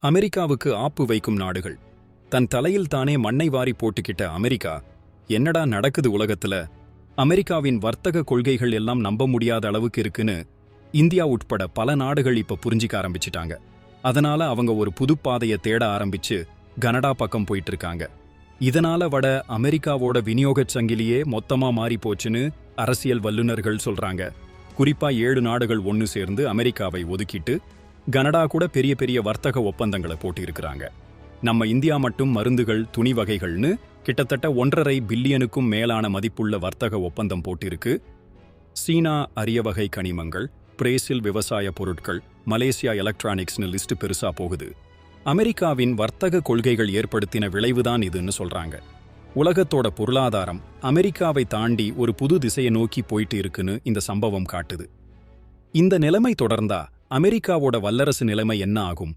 அமெரிக்காவுக்கு ஆப்பு வைக்கும் நாடுகள். தன் தலையில் தானே மண்ணை வாரி போட்டுக்கிட்ட அமெரிக்கா, என்னடா நடக்குது உலகத்துல, அமெரிக்காவின் வர்த்தக கொள்கைகள் எல்லாம் நம்ப முடியாத அளவுக்கு இருக்குன்னு இந்தியா உட்பட பல நாடுகள் இப்ப புரிஞ்சிக்க ஆரம்பிச்சிட்டாங்க. அதனால அவங்க ஒரு புதுப்பாதையை தேட ஆரம்பிச்சு கனடா பக்கம் போயிட்டு இருக்காங்க. இதனால வட அமெரிக்காவோட விநியோகச் சங்கிலியே மொத்தமா மாறி போச்சுன்னு அரசியல் வல்லுநர்கள் சொல்றாங்க. குறிப்பா 7 நாடுகள் ஒன்னு சேர்ந்து அமெரிக்காவை ஒதுக்கிட்டு கனடா கூட பெரிய பெரிய வர்த்தக ஒப்பந்தங்களை போட்டிருக்கிறாங்க. நம்ம இந்தியா மட்டும் மருந்துகள், துணி வகைகள்னு கிட்டத்தட்ட 1.5 பில்லியனுக்கும் மேலான மதிப்புள்ள வர்த்தக ஒப்பந்தம் போட்டிருக்கு. சீனா அரிய வகை கனிமங்கள், பிரேசில் விவசாய பொருட்கள், மலேசியா எலக்ட்ரானிக்ஸ்னு லிஸ்ட் பெருசா போகுது. அமெரிக்காவின் வர்த்தக கொள்கைகள் ஏற்படுத்தின விளைவுதான் இதுன்னு சொல்றாங்க. உலகத்தோட பொருளாதாரம் அமெரிக்காவை தாண்டி ஒரு புது திசையை நோக்கி போயிட்டு இருக்குன்னு இந்த சம்பவம் காட்டுது. இந்த நிலைமை தொடர்ந்தா அமெரிக்காவோட வல்லரசு நிலைமை என்ன ஆகும்?